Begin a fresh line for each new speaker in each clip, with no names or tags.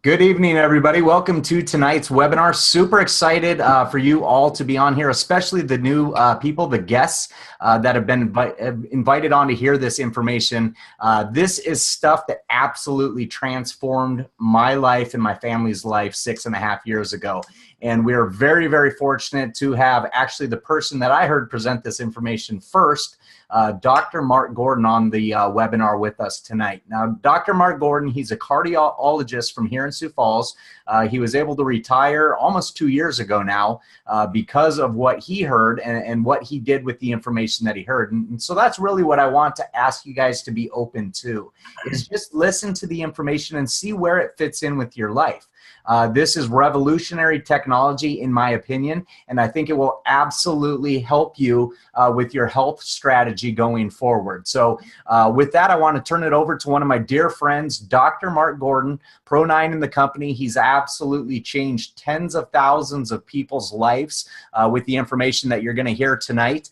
Good evening, everybody. Welcome to tonight's webinar. Super excited for you all to be on here, especially the new people, the guests that have been invited on to hear this information. This is stuff that absolutely transformed my life and my family's life 6.5 years ago. And we're very, very fortunate to have actually the person that I heard present this information first, Dr. Mark Gordon, on the webinar with us tonight. Now, Dr. Mark Gordon, he's a cardiologist from here in Sioux Falls. He was able to retire almost 2 years ago now because of what he heard and what he did with the information that he heard. And so that's really what I want to ask you guys to be open to, is just listen to the information and see where it fits in with your life. This is revolutionary technology, in my opinion, and I think it will absolutely help you with your health strategy going forward. So with that, I want to turn it over to one of my dear friends, Dr. Mark Gordon, Pro 9 in the company. He's absolutely changed tens of thousands of people's lives with the information that you're going to hear tonight.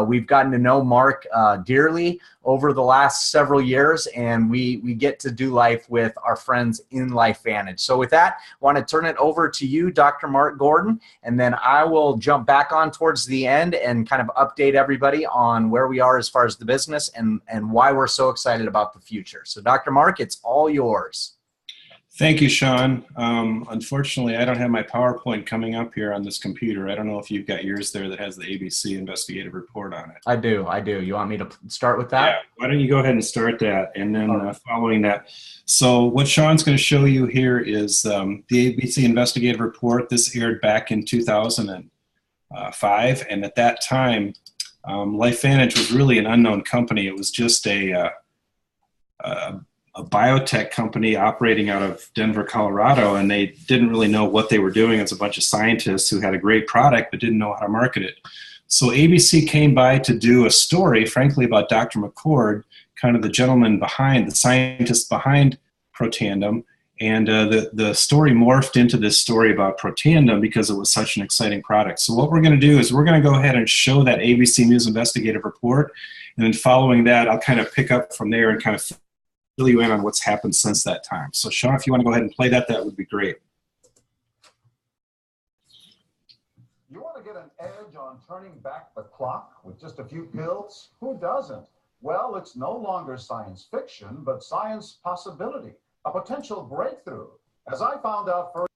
We've gotten to know Mark dearly over the last several years, and we get to do life with our friends in LifeVantage. So with that, I want to turn it over to you, Dr. Mark Gordon, and then I will jump back on towards the end and kind of update everybody on where we are as far as the business and why we're so excited about the future. So Dr. Mark, it's all yours.
Thank you, Sean. Unfortunately, I don't have my PowerPoint coming up here on this computer. I don't know if you've got yours there that has the ABC investigative report on it.
I do. You want me to start with that?
Yeah, why don't you go ahead and start that, and then following that. So what Sean's going to show you here is the ABC investigative report. This aired back in 2005, and at that time, LifeVantage was really an unknown company. It was just a biotech company operating out of Denver, Colorado, and they didn't really know what they were doing. It's a bunch of scientists who had a great product but didn't know how to market it. So ABC came by to do a story, frankly, about Dr. McCord, kind of the gentleman behind, the scientist behind Protandim, and the story morphed into this story about Protandim because it was such an exciting product. So what we're going to do is we're going to go ahead and show that ABC News investigative report, and then following that, I'll kind of pick up from there and kind of fill you in on what's happened since that time. So Sean, if you want to go ahead and play that, that would be great.
You want to get an edge on turning back the clock with just a few pills? Who doesn't? Well, it's no longer science fiction, but science possibility, a potential breakthrough. As I found out first,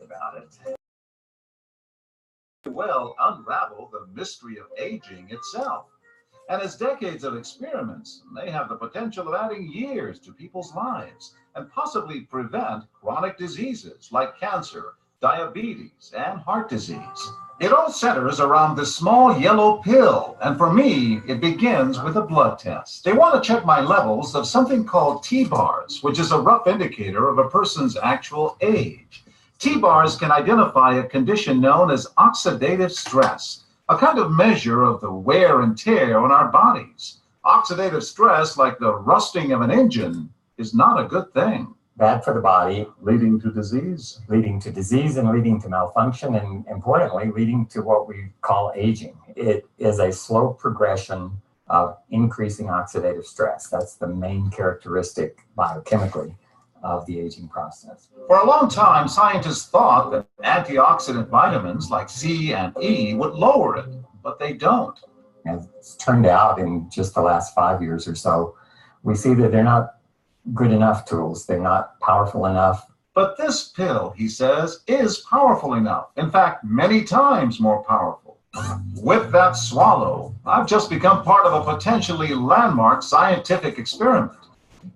about it. Well, unravel the mystery of aging itself. And as decades of experiments, they have the potential of adding years to people's lives and possibly prevent chronic diseases like cancer, diabetes, and heart disease. It all centers around this small yellow pill, and for me, it begins with a blood test. They want to check my levels of something called T-bars, which is a rough indicator of a person's actual age. T-bars can identify a condition known as oxidative stress, a kind of measure of the wear and tear on our bodies. Oxidative stress, like the rusting of an engine, is not a good thing.
Bad for the body.
Leading to disease.
Leading to disease and leading to malfunction, and importantly, leading to what we call aging. It is a slow progression of increasing oxidative stress. That's the main characteristic biochemically of the aging process.
For a long time, scientists thought that antioxidant vitamins like C and E would lower it, but they don't.
And it's turned out in just the last 5 years or so, we see that they're not good enough tools. They're not powerful enough.
But this pill, he says, is powerful enough. In fact, many times more powerful. With that swallow, I've just become part of a potentially landmark scientific experiment.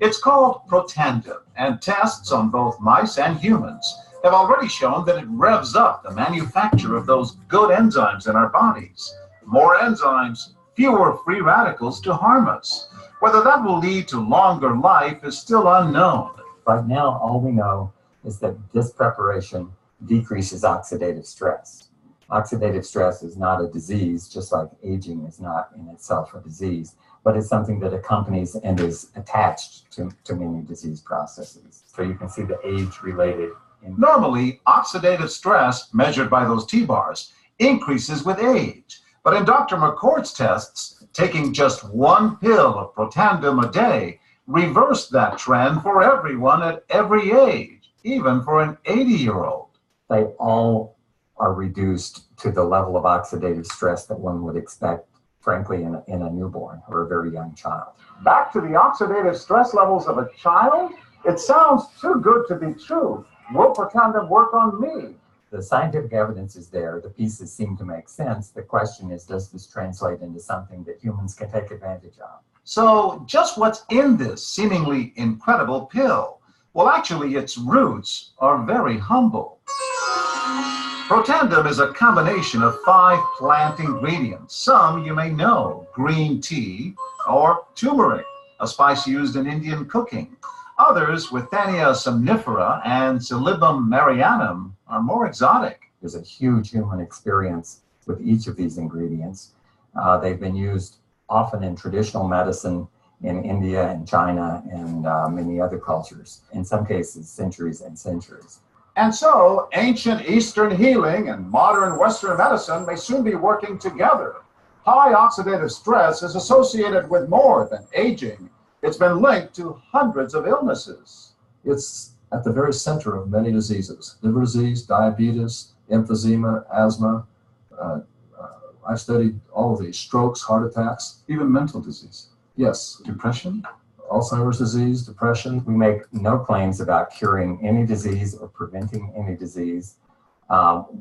It's called Protandim, and tests on both mice and humans have already shown that it revs up the manufacture of those good enzymes in our bodies. More enzymes, fewer free radicals to harm us. Whether that will lead to longer life is still unknown.
Right now, all we know is that this preparation decreases oxidative stress. Oxidative stress is not a disease, just like aging is not in itself a disease, but it's something that accompanies and is attached to many disease processes. So you can see the age-related.
Normally, oxidative stress, measured by those T-bars, increases with age. But in Dr. McCord's tests, taking just one pill of Protandim a day reversed that trend for everyone at every age, even for an 80-year-old.
They all are reduced to the level of oxidative stress that one would expect, frankly, in a newborn or a very young child.
Back to the oxidative stress levels of a child? It sounds too good to be true. Will Protandim work on me?
The scientific evidence is there. The pieces seem to make sense. The question is, does this translate into something that humans can take advantage of?
So just what's in this seemingly incredible pill? Well, actually, its roots are very humble. Protandim is a combination of 5 plant ingredients. Some you may know: green tea or turmeric, a spice used in Indian cooking. Others, Withania somnifera and Silybum marianum, are more exotic.
There's a huge human experience with each of these ingredients. They've been used often in traditional medicine in India and China and many other cultures, in some cases centuries and centuries.
And so, ancient Eastern healing and modern Western medicine may soon be working together. High oxidative stress is associated with more than aging. It's been linked to hundreds of illnesses.
It's at the very center of many diseases: liver disease, diabetes, emphysema, asthma. I've studied all of these: strokes, heart attacks, even mental disease. Yes, depression, Alzheimer's disease, depression.
We make no claims about curing any disease or preventing any disease.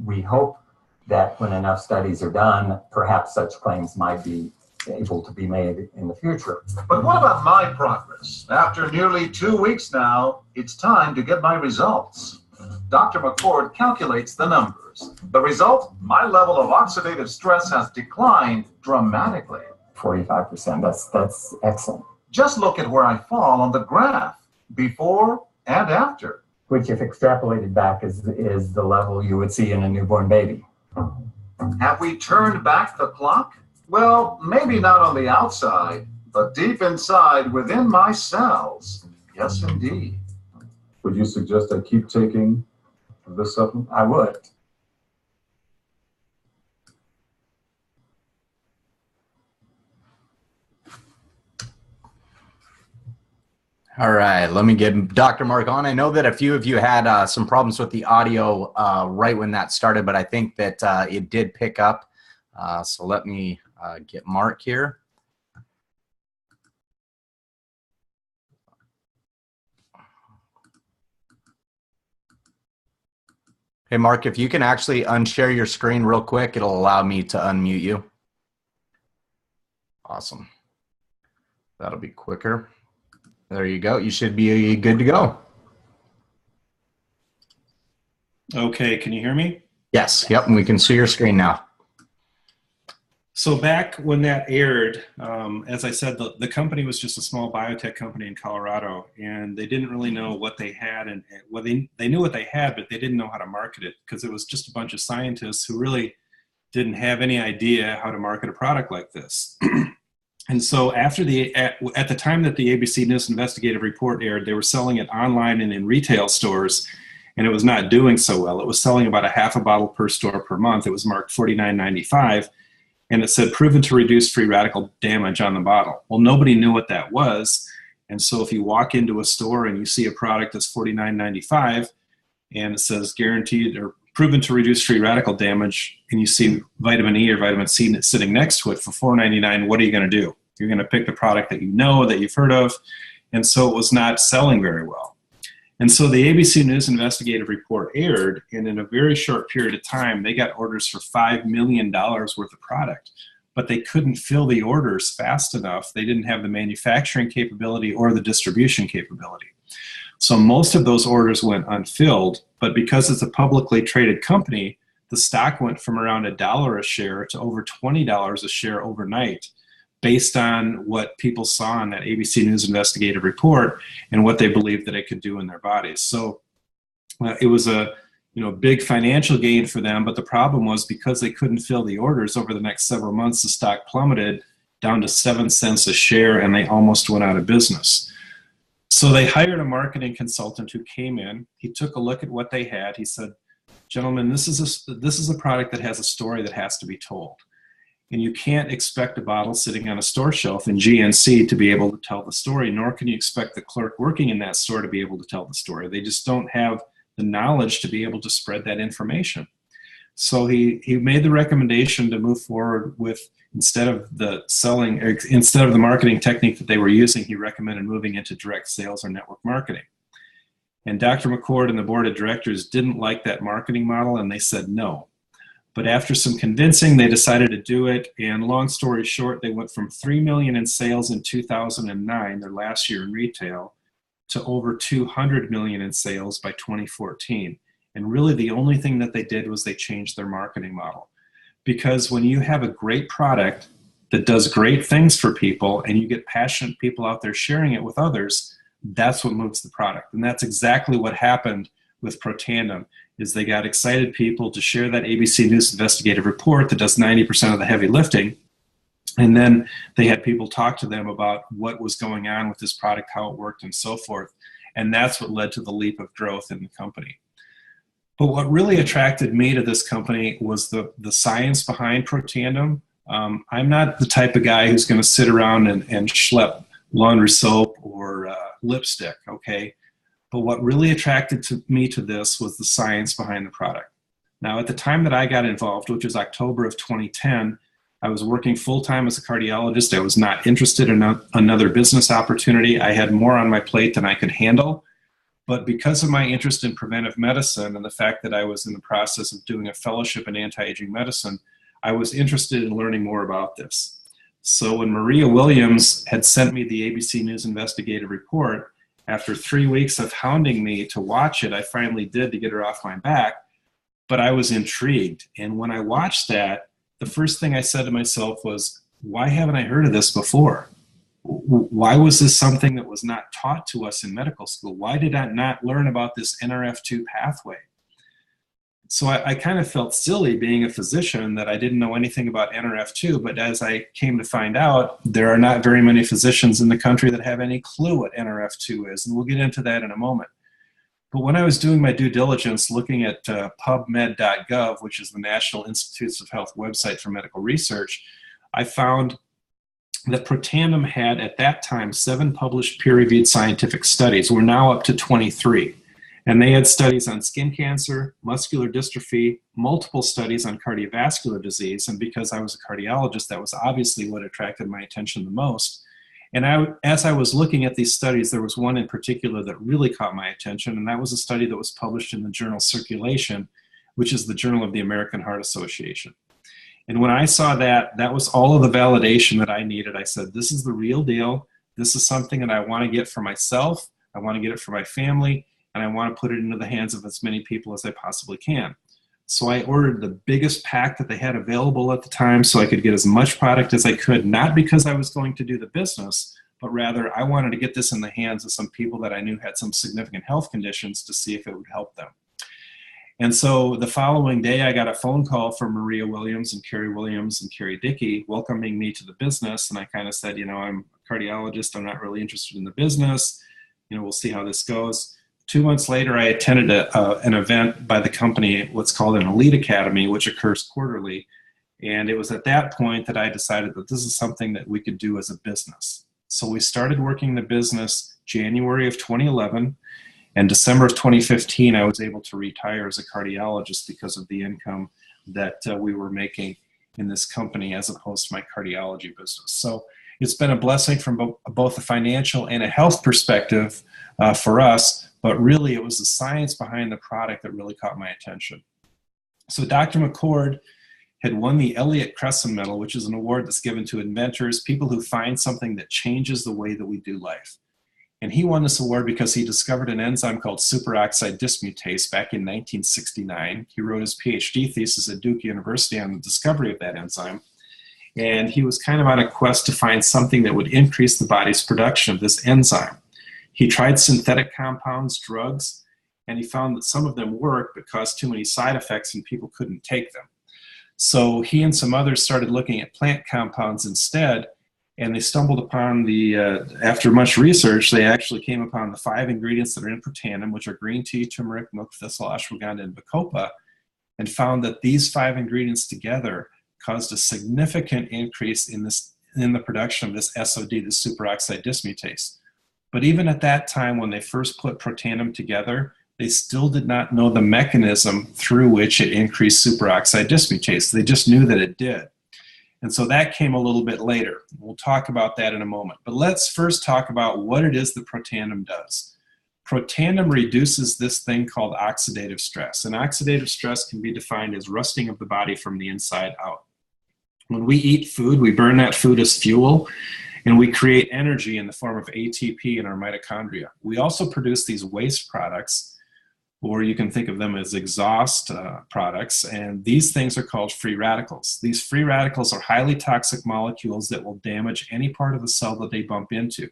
We hope that when enough studies are done, perhaps such claims might be able to be made in the future.
But what about my progress? After nearly 2 weeks now, it's time to get my results. Dr. McCord calculates the numbers. The result, my level of oxidative stress has declined dramatically.
45%, that's excellent.
Just look at where I fall on the graph, before and after.
Which, if extrapolated back, is the level you would see in a newborn baby.
Have we turned back the clock? Well, maybe not on the outside, but deep inside within my cells. Yes, indeed.
Would you suggest I keep taking this supplement?
I would.
All right, let me get Dr. Mark on. I know that a few of you had some problems with the audio right when that started, but I think that it did pick up. So let me get Mark here. Hey, Mark, if you can actually unshare your screen real quick, it'll allow me to unmute you. Awesome. That'll be quicker. There you go. You should be good to go.
Okay, can you hear me?
Yes. Yep. And we can see your screen now.
So back when that aired, as I said, the company was just a small biotech company in Colorado, and they didn't really know what they had, and well, they knew what they had, but they didn't know how to market it, because it was just a bunch of scientists who really didn't have any idea how to market a product like this. And so after at the time that the ABC News Investigative Report aired, they were selling it online and in retail stores, and it was not doing so well. It was selling about a half a bottle per store per month. It was marked $49.95, and it said proven to reduce free radical damage on the bottle. Well, nobody knew what that was, and so if you walk into a store and you see a product that's $49.95 and it says guaranteed or proven to reduce free radical damage, and you see vitamin E or vitamin C sitting next to it for $4.99, what are you going to do? You're going to pick the product that you know, that you've heard of, and so it was not selling very well. And so the ABC News Investigative Report aired, and in a very short period of time, they got orders for $5 million worth of product, but they couldn't fill the orders fast enough. They didn't have the manufacturing capability or the distribution capability. So most of those orders went unfilled, but because it's a publicly traded company, the stock went from around $1 a share to over $20 a share overnight. based on what people saw in that ABC News investigative report and what they believed that it could do in their bodies. So it was a big financial gain for them, but the problem was because they couldn't fill the orders over the next several months, the stock plummeted down to 7 cents a share, and they almost went out of business. So they hired a marketing consultant who came in. He took a look at what they had. He said, "Gentlemen, this is a product that has a story that has to be told. And you can't expect a bottle sitting on a store shelf in GNC to be able to tell the story, nor can you expect the clerk working in that store to be able to tell the story. They just don't have the knowledge to be able to spread that information." So he made the recommendation to move forward with, instead of the marketing technique that they were using, he recommended moving into direct sales or network marketing. And Dr. McCord and the board of directors didn't like that marketing model, and they said no. But after some convincing, they decided to do it. And long story short, they went from $3 million in sales in 2009, their last year in retail, to over $200 million in sales by 2014. And really the only thing that they did was they changed their marketing model. Because when you have a great product that does great things for people and you get passionate people out there sharing it with others, that's what moves the product. And that's exactly what happened with Protandim, is they got excited people to share that ABC News investigative report that does 90% of the heavy lifting. And then they had people talk to them about what was going on with this product, how it worked, and so forth. And that's what led to the leap of growth in the company. But what really attracted me to this company was the science behind Protandim. I'm not the type of guy who's going to sit around and schlep laundry soap or lipstick, okay? But what really attracted me to this was the science behind the product. Now, at the time that I got involved, which was October of 2010, I was working full-time as a cardiologist. I was not interested in another business opportunity. I had more on my plate than I could handle. But because of my interest in preventive medicine and the fact that I was in the process of doing a fellowship in anti-aging medicine, I was interested in learning more about this. So when Maria Williams had sent me the ABC News investigative report, after 3 weeks of hounding me to watch it, I finally did, to get her off my back. But I was intrigued. And when I watched that, the first thing I said to myself was, why haven't I heard of this before? Why was this something that was not taught to us in medical school? Why did I not learn about this NRF2 pathway? So I kind of felt silly being a physician that I didn't know anything about NRF2, but as I came to find out, there are not very many physicians in the country that have any clue what NRF2 is, and we'll get into that in a moment. But when I was doing my due diligence looking at pubmed.gov, which is the National Institutes of Health website for medical research, I found that Protandim had, at that time, 7 published peer-reviewed scientific studies. We're now up to 23. And they had studies on skin cancer, muscular dystrophy, multiple studies on cardiovascular disease. And because I was a cardiologist, that was obviously what attracted my attention the most. And as I was looking at these studies, there was one in particular that really caught my attention, and that was a study that was published in the journal Circulation, which is the journal of the American Heart Association. And when I saw that, that was all of the validation that I needed. I said, this is the real deal. This is something that I want to get for myself. I want to get it for my family, and I want to put it into the hands of as many people as I possibly can. So I ordered the biggest pack that they had available at the time so I could get as much product as I could, not because I was going to do the business, but rather I wanted to get this in the hands of some people that I knew had some significant health conditions to see if it would help them. And so the following day, I got a phone call from Maria Williams and Carrie Williams and Carrie Dickey welcoming me to the business. And I kind of said, I'm a cardiologist. I'm not really interested in the business. We'll see how this goes. 2 months later, I attended an event by the company, what's called an Elite Academy, which occurs quarterly. And it was at that point that I decided that this is something that we could do as a business. So we started working the business January of 2011. And December of 2015, I was able to retire as a cardiologist because of the income that we were making in this company as opposed to my cardiology business. So it's been a blessing from both a financial and a health perspective for us, but really it was the science behind the product that really caught my attention. So Dr. McCord had won the Elliott Crescent Medal, which is an award that's given to inventors, people who find something that changes the way that we do life. And he won this award because he discovered an enzyme called superoxide dismutase back in 1969. He wrote his PhD thesis at Duke University on the discovery of that enzyme. And he was kind of on a quest to find something that would increase the body's production of this enzyme. He tried synthetic compounds, drugs, and he found that some of them worked but caused too many side effects and people couldn't take them. So he and some others started looking at plant compounds instead, and they stumbled upon after much research, they actually came upon the 5 ingredients that are in Protandim, which are green tea, turmeric, milk thistle, ashwagandha, and bacopa, and found that these 5 ingredients together caused a significant increase in the production of this SOD, this superoxide dismutase. But even at that time, when they first put Protandim together, they still did not know the mechanism through which it increased superoxide dismutase. They just knew that it did. And so that came a little bit later. We'll talk about that in a moment. But let's first talk about what it is that Protandim does. Protandim reduces this thing called oxidative stress. And oxidative stress can be defined as rusting of the body from the inside out. When we eat food, we burn that food as fuel, and we create energy in the form of ATP in our mitochondria. We also produce these waste products, or you can think of them as exhaust products, and these things are called free radicals. These free radicals are highly toxic molecules that will damage any part of the cell that they bump into.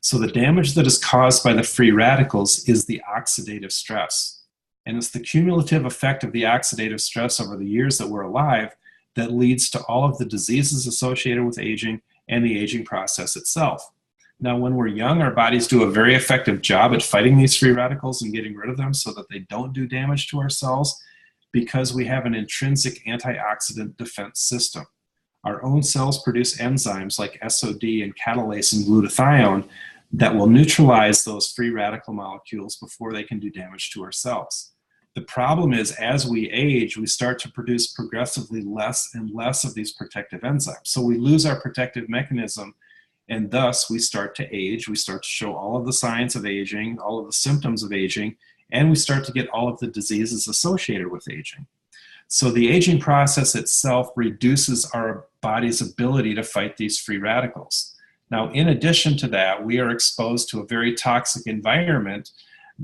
So the damage that is caused by the free radicals is the oxidative stress. And it's the cumulative effect of the oxidative stress over the years that we're alive that leads to all of the diseases associated with aging and the aging process itself. Now, when we're young, our bodies do a very effective job at fighting these free radicals and getting rid of them so that they don't do damage to our cells, because we have an intrinsic antioxidant defense system. Our own cells produce enzymes like SOD and catalase and glutathione that will neutralize those free radical molecules before they can do damage to our cells. The problem is, as we age, we start to produce progressively less and less of these protective enzymes. So we lose our protective mechanism, and thus we start to age. We start to show all of the signs of aging, all of the symptoms of aging, and we start to get all of the diseases associated with aging. So the aging process itself reduces our body's ability to fight these free radicals. Now, in addition to that, we are exposed to a very toxic environment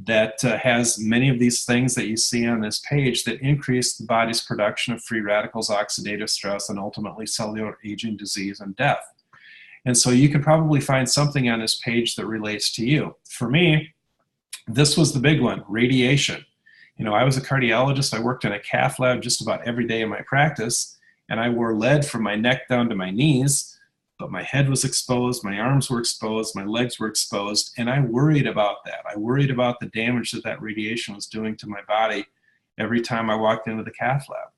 that has many of these things that you see on this page that increase the body's production of free radicals, oxidative stress, and ultimately cellular aging, disease, and death. And so you can probably find something on this page that relates to you. For me, this was the big one, radiation. You know, I was a cardiologist. I worked in a cath lab just about every day in my practice, and I wore lead from my neck down to my knees. But my head was exposed, my arms were exposed, my legs were exposed, and I worried about that. I worried about the damage that that radiation was doing to my body every time I walked into the cath lab.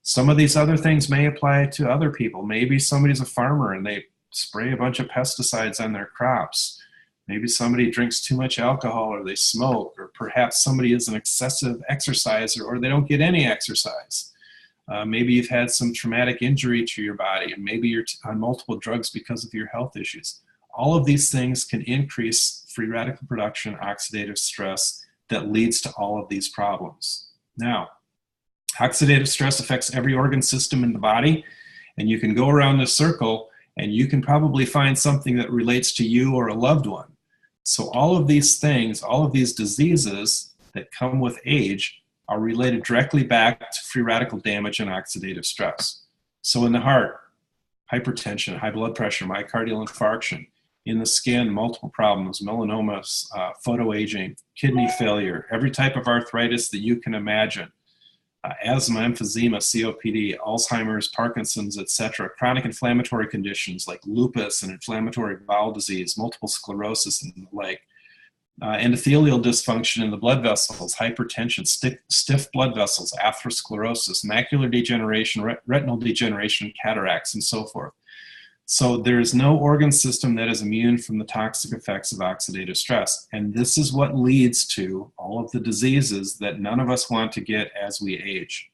Some of these other things may apply to other people. Maybe somebody's a farmer and they spray a bunch of pesticides on their crops. Maybe somebody drinks too much alcohol, or they smoke, or perhaps somebody is an excessive exerciser, or they don't get any exercise. Maybe you've had some traumatic injury to your body, and maybe you're on multiple drugs because of your health issues. All of these things can increase free radical production, oxidative stress that leads to all of these problems. Now, oxidative stress affects every organ system in the body, and you can go around this circle and you can probably find something that relates to you or a loved one. So all of these things, all of these diseases that come with age are related directly back to free radical damage and oxidative stress. So in the heart, hypertension, high blood pressure, myocardial infarction. In the skin, multiple problems, melanomas, photoaging, kidney failure, every type of arthritis that you can imagine. Asthma, emphysema, COPD, Alzheimer's, Parkinson's, etc. Chronic inflammatory conditions like lupus and inflammatory bowel disease, multiple sclerosis, and the like. Endothelial dysfunction in the blood vessels, hypertension, stiff blood vessels, atherosclerosis, macular degeneration, retinal degeneration, cataracts, and so forth. So there is no organ system that is immune from the toxic effects of oxidative stress. And this is what leads to all of the diseases that none of us want to get as we age.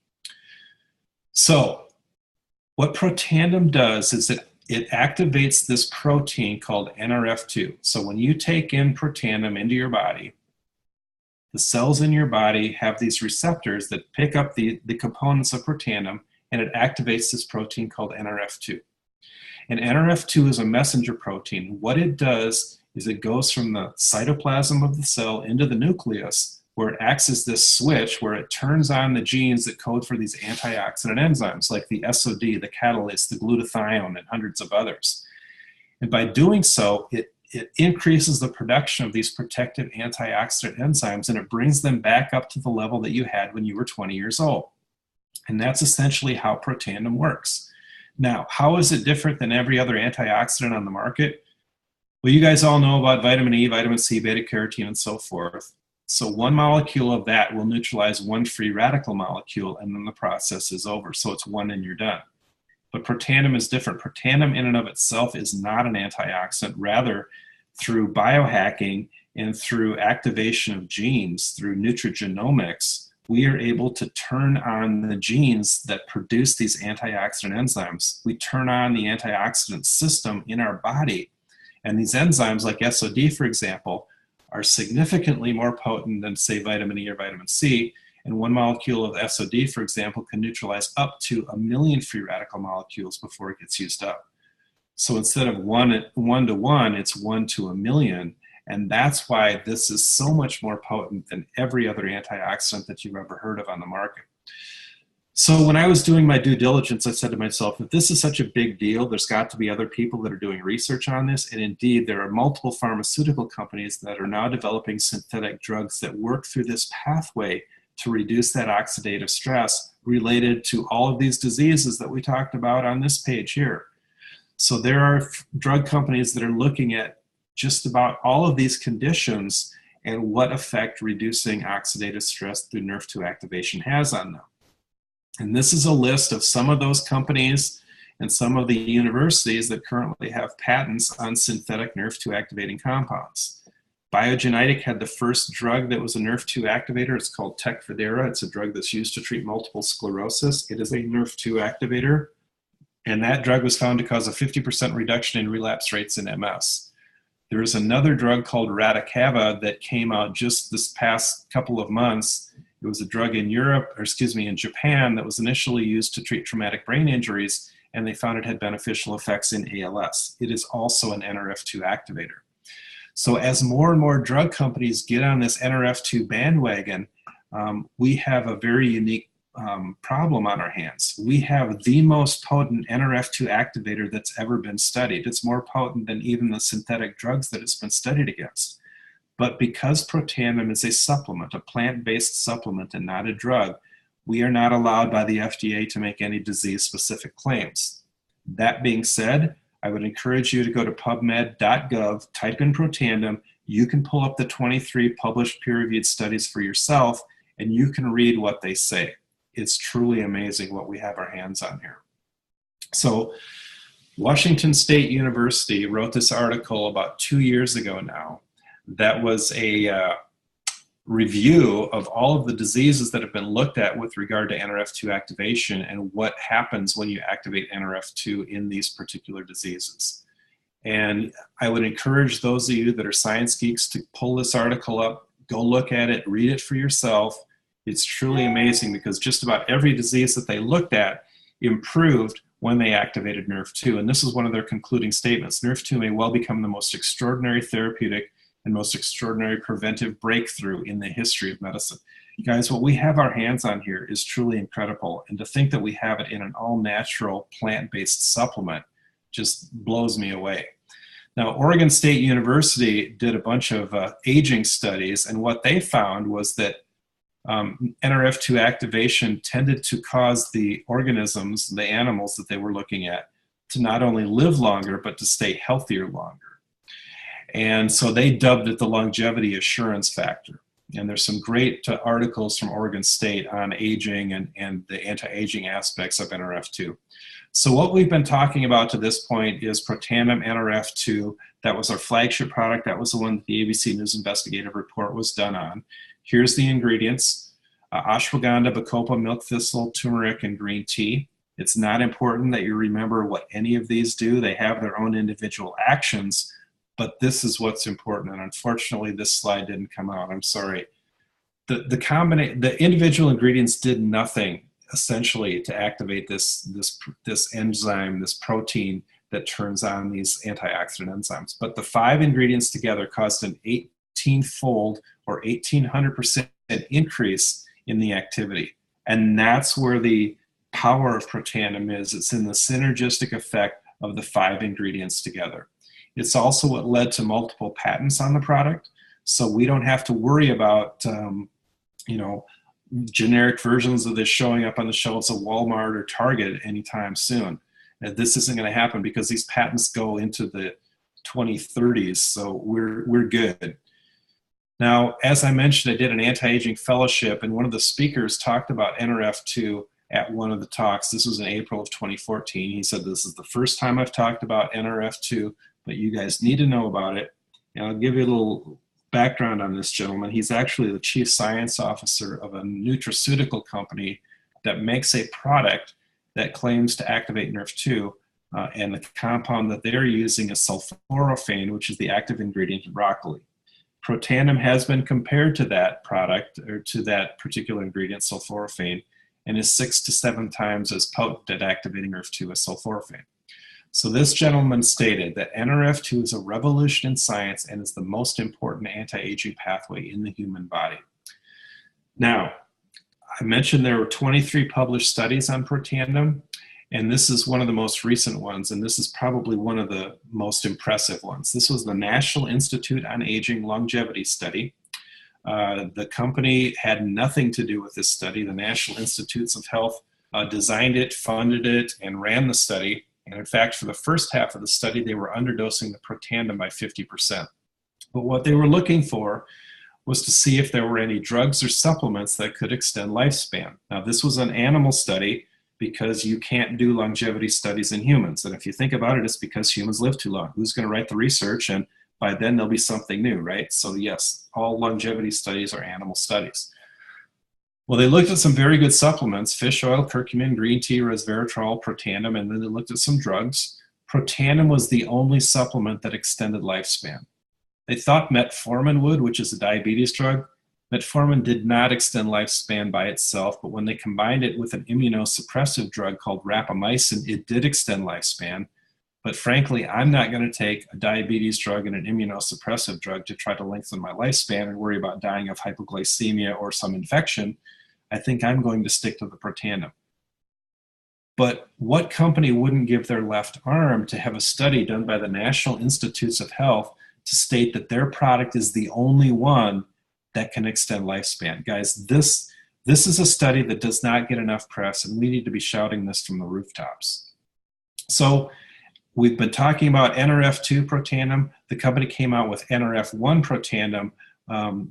So what Protandim does is that it activates this protein called NRF2. So when you take in Protandim into your body, the cells in your body have these receptors that pick up the components of Protandim, and it activates this protein called NRF2. And NRF2 is a messenger protein. What it does is it goes from the cytoplasm of the cell into the nucleus where it acts as this switch where it turns on the genes that code for these antioxidant enzymes like the SOD, the catalase, the glutathione, and hundreds of others. And by doing so, it increases the production of these protective antioxidant enzymes, and it brings them back up to the level that you had when you were 20 years old. And that's essentially how Protandim works. Now, how is it different than every other antioxidant on the market? Well, you guys all know about vitamin E, vitamin C, beta carotene, and so forth. So one molecule of that will neutralize one free radical molecule, and then the process is over. So it's one and you're done. But Protandim is different. Protandim in and of itself is not an antioxidant. Rather, through biohacking and through activation of genes, through nutrigenomics, we are able to turn on the genes that produce these antioxidant enzymes. We turn on the antioxidant system in our body. And these enzymes, like SOD, for example, are significantly more potent than, say, vitamin E or vitamin C. And one molecule of SOD, for example, can neutralize up to 1 million free radical molecules before it gets used up. So instead of one to one, it's 1 to 1 million. And that's why this is so much more potent than every other antioxidant that you've ever heard of on the market. So when I was doing my due diligence, I said to myself, if this is such a big deal, there's got to be other people that are doing research on this. And indeed, there are multiple pharmaceutical companies that are now developing synthetic drugs that work through this pathway to reduce that oxidative stress related to all of these diseases that we talked about on this page here. So there are drug companies that are looking at just about all of these conditions and what effect reducing oxidative stress through NRF2 activation has on them. And this is a list of some of those companies and some of the universities that currently have patents on synthetic NRF2 activating compounds. Biogenetic had the first drug that was a NRF2 activator. It's called Tecfidera. It's a drug that's used to treat multiple sclerosis. It is a NRF2 activator, and that drug was found to cause a 50% reduction in relapse rates in MS. There is another drug called Radicava that came out just this past couple of months. It was a drug in in Japan that was initially used to treat traumatic brain injuries, and they found it had beneficial effects in ALS. It is also an NRF2 activator. So as more and more drug companies get on this NRF2 bandwagon, we have a very unique problem on our hands. We have the most potent NRF2 activator that's ever been studied. It's more potent than even the synthetic drugs that it's been studied against. But because Protandim is a supplement, a plant-based supplement and not a drug, we are not allowed by the FDA to make any disease-specific claims. That being said, I would encourage you to go to pubmed.gov, type in Protandim. You can pull up the 23 published peer-reviewed studies for yourself, and you can read what they say. It's truly amazing what we have our hands on here. So Washington State University wrote this article about 2 years ago now. That was a review of all of the diseases that have been looked at with regard to NRF2 activation and what happens when you activate NRF2 in these particular diseases. And I would encourage those of you that are science geeks to pull this article up, go look at it, read it for yourself. It's truly amazing because just about every disease that they looked at improved when they activated NRF2. And this is one of their concluding statements. NRF2 may well become the most extraordinary therapeutic and most extraordinary preventive breakthrough in the history of medicine. You guys, what we have our hands on here is truly incredible. And to think that we have it in an all-natural plant-based supplement just blows me away. Now, Oregon State University did a bunch of aging studies, and what they found was that NRF2 activation tended to cause the organisms, the animals that they were looking at, to not only live longer, but to stay healthier longer. And so they dubbed it the longevity assurance factor. And there's some great articles from Oregon State on aging and the anti-aging aspects of NRF2. So what we've been talking about to this point is Protandim NRF2. That was our flagship product. That was the one that the ABC News Investigative Report was done on. Here's the ingredients: ashwagandha, bacopa, milk thistle, turmeric, and green tea. It's not important that you remember what any of these do. They have their own individual actions, but this is what's important. And unfortunately, this slide didn't come out. I'm sorry. The individual ingredients did nothing essentially to activate this enzyme, this protein that turns on these antioxidant enzymes. But the 5 ingredients together caused an 18-fold or 1,800% increase in the activity. And that's where the power of Protandim is. It's in the synergistic effect of the 5 ingredients together. It's also what led to multiple patents on the product. So we don't have to worry about, you know, generic versions of this showing up on the shelves of Walmart or Target anytime soon. And this isn't going to happen because these patents go into the 2030s. So we're good. Now, as I mentioned, I did an anti-aging fellowship, and one of the speakers talked about NRF2 at one of the talks. This was in April of 2014. He said, "This is the first time I've talked about NRF2, but you guys need to know about it." And I'll give you a little background on this gentleman. He's actually the chief science officer of a nutraceutical company that makes a product that claims to activate NRF2, and the compound that they're using is sulforaphane, which is the active ingredient in broccoli. Protandim has been compared to that product, or to that particular ingredient, sulforaphane, and is 6 to 7 times as potent at activating NRF2 as sulforaphane. So this gentleman stated that NRF2 is a revolution in science and is the most important anti-aging pathway in the human body. Now, I mentioned there were 23 published studies on Protandim, and this is one of the most recent ones, and this is probably one of the most impressive ones. This was the National Institute on Aging Longevity Study. The company had nothing to do with this study. The National Institutes of Health designed it, funded it, and ran the study. And in fact, for the first half of the study, they were underdosing the Protandim by 50%. But what they were looking for was to see if there were any drugs or supplements that could extend lifespan. Now, this was an animal study because you can't do longevity studies in humans. And if you think about it, it's because humans live too long. Who's going to write the research? And by then there'll be something new, right? So yes, all longevity studies are animal studies. Well, they looked at some very good supplements: fish oil, curcumin, green tea, resveratrol, Protandim, and then they looked at some drugs. Protandim was the only supplement that extended lifespan. They thought metformin would, which is a diabetes drug. Metformin did not extend lifespan by itself, but when they combined it with an immunosuppressive drug called rapamycin, it did extend lifespan. But frankly, I'm not going to take a diabetes drug and an immunosuppressive drug to try to lengthen my lifespan and worry about dying of hypoglycemia or some infection. I think I'm going to stick to the Protandim. But what company wouldn't give their left arm to have a study done by the National Institutes of Health to state that their product is the only one that can extend lifespan? Guys, this is a study that does not get enough press, and we need to be shouting this from the rooftops. So we've been talking about NRF2 Protandim. The company came out with NRF1 Protandim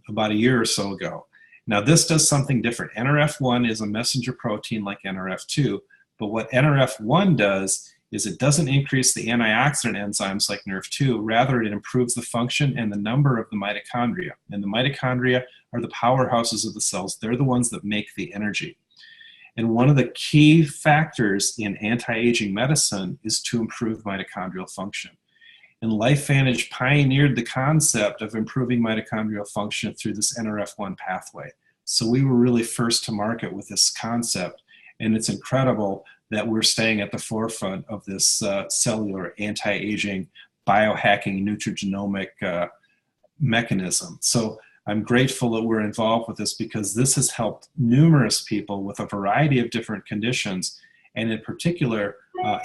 about a year or so ago. Now, this does something different. NRF1 is a messenger protein like NRF2, but what NRF1 does is it doesn't increase the antioxidant enzymes like NRF2. Rather, it improves the function and the number of the mitochondria. And the mitochondria are the powerhouses of the cells. They're the ones that make the energy. And one of the key factors in anti-aging medicine is to improve mitochondrial function. And LifeVantage pioneered the concept of improving mitochondrial function through this NRF1 pathway. So we were really first to market with this concept, and it's incredible that we're staying at the forefront of this cellular anti-aging biohacking nutrigenomic mechanism. So I'm grateful that we're involved with this, because this has helped numerous people with a variety of different conditions, and in particular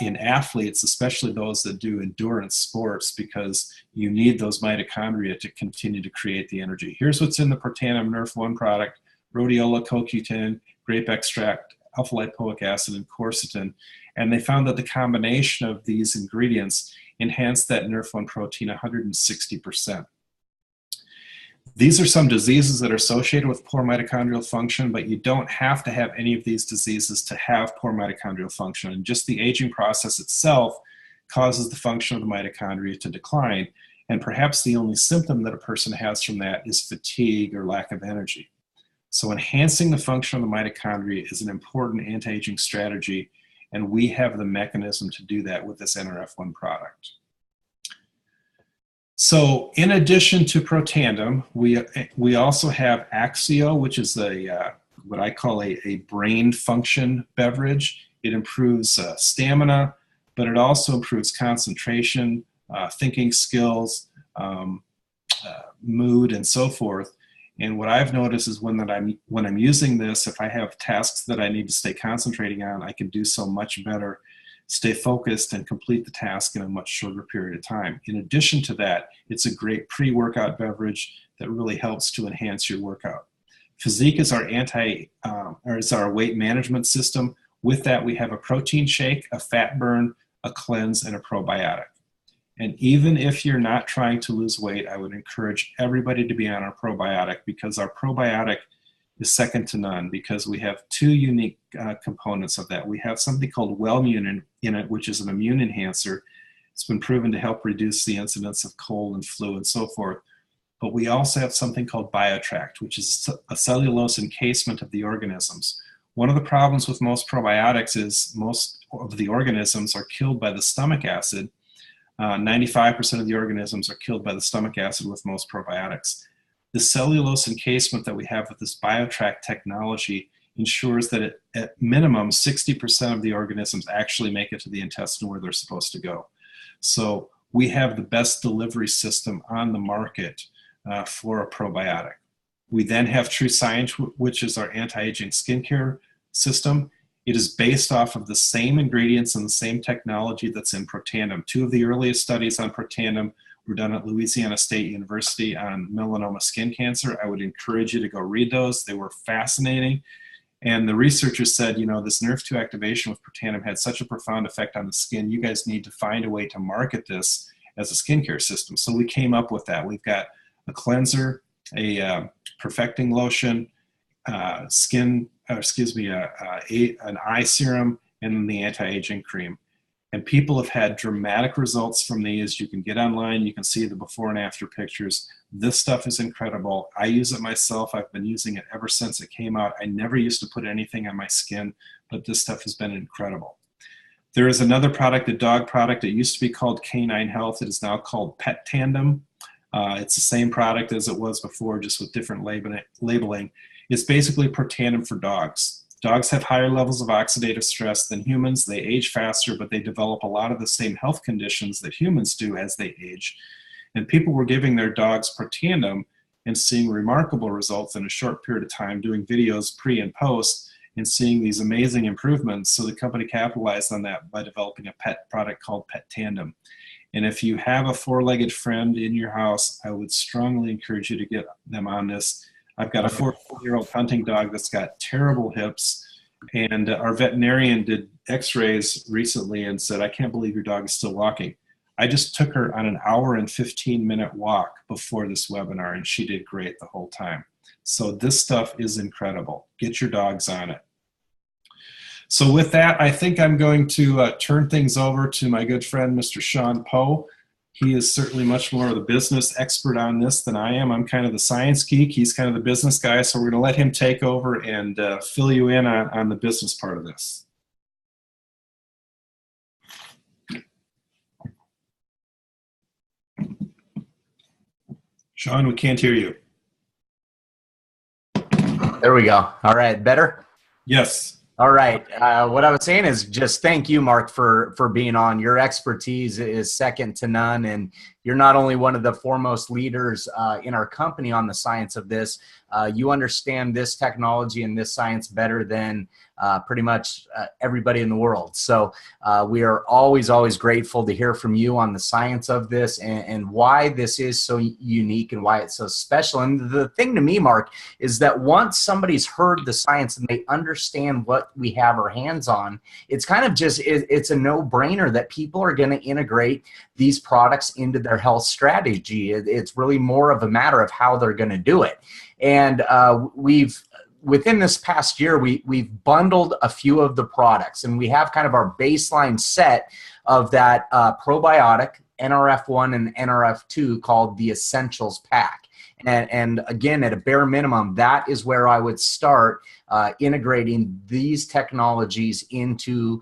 in athletes, especially those that do endurance sports, because you need those mitochondria to continue to create the energy. Here's what's in the Protandim NRF1 product: rhodiola, CoQ10, grape extract, alpha-lipoic acid, and quercetin. And they found that the combination of these ingredients enhanced that NRF1 protein 160%. These are some diseases that are associated with poor mitochondrial function, but you don't have to have any of these diseases to have poor mitochondrial function. And just the aging process itself causes the function of the mitochondria to decline. And perhaps the only symptom that a person has from that is fatigue or lack of energy. So enhancing the function of the mitochondria is an important anti-aging strategy, and we have the mechanism to do that with this NRF1 product. So in addition to Protandim, we also have Axio, which is what I call a brain function beverage. It improves stamina, but it also improves concentration, thinking skills, mood, and so forth. And what I've noticed is when I'm using this, if I have tasks that I need to stay concentrating on, I can do so much better, stay focused, and complete the task in a much shorter period of time. In addition to that, it's a great pre-workout beverage that really helps to enhance your workout. Physique is our is our weight management system. With that, we have a protein shake, a fat burn, a cleanse, and a probiotic. And even if you're not trying to lose weight, I would encourage everybody to be on our probiotic, because our probiotic is second to none, because we have two unique components of that. We have something called Wellmune in it, which is an immune enhancer. It's been proven to help reduce the incidence of cold and flu and so forth. But we also have something called BioTract, which is a cellulose encasement of the organisms. One of the problems with most probiotics is most of the organisms are killed by the stomach acid. 95% of the organisms are killed by the stomach acid with most probiotics. The cellulose encasement that we have with this BioTract technology ensures that at minimum 60% of the organisms actually make it to the intestine where they're supposed to go. So we have the best delivery system on the market for a probiotic. We then have True Science, which is our anti-aging skincare system. It is based off of the same ingredients and the same technology that's in Protandim. Two of the earliest studies on Protandim were done at Louisiana State University on melanoma skin cancer. I would encourage you to go read those. They were fascinating. And the researchers said, you know, this NRF2 activation with Protandim had such a profound effect on the skin. You guys need to find a way to market this as a skincare system. So we came up with that. We've got a cleanser, a perfecting lotion, an eye serum, and then the anti-aging cream. And people have had dramatic results from these. You can get online, you can see the before and after pictures. This stuff is incredible. I use it myself. I've been using it ever since it came out. I never used to put anything on my skin, but this stuff has been incredible. There is another product, a dog product. It used to be called Canine Health. It is now called Pet Tandem. It's the same product as it was before, just with different labeling. It's basically Protandim for dogs. Dogs have higher levels of oxidative stress than humans. They age faster, but they develop a lot of the same health conditions that humans do as they age. And people were giving their dogs Protandim and seeing remarkable results in a short period of time, doing videos pre and post and seeing these amazing improvements. So the company capitalized on that by developing a pet product called Pet Tandem. And if you have a four-legged friend in your house, I would strongly encourage you to get them on this. I've got a 14-year-old hunting dog that's got terrible hips, and our veterinarian did x-rays recently and said, I can't believe your dog is still walking. I just took her on an hour and 15-minute walk before this webinar, and she did great the whole time. So this stuff is incredible. Get your dogs on it. So with that, I think I'm going to turn things over to my good friend, Mr. Sean Poe. He is certainly much more of the business expert on this than I am. I'm kind of the science geek. He's kind of the business guy. So we're going to let him take over and fill you in on the business part of this. Sean, we can't hear you.
There we go. All right. Better?
Yes.
All right. What I was saying is just thank you, Mark, for being on. Your expertise is second to none, and you're not only one of the foremost leaders in our company on the science of this, you understand this technology and this science better than pretty much everybody in the world. So we are always grateful to hear from you on the science of this and why this is so unique and why it's so special. And the thing to me, Mark, is that once somebody's heard the science and they understand what we have our hands on, it's kind of just, it's a no-brainer that people are going to integrate these products into their health strategy. It's really more of a matter of how they're going to do it. And within this past year, we've bundled a few of the products, and we have kind of our baseline set of that probiotic, NRF1 and NRF2, called the Essentials Pack. And again, at a bare minimum, that is where I would start integrating these technologies into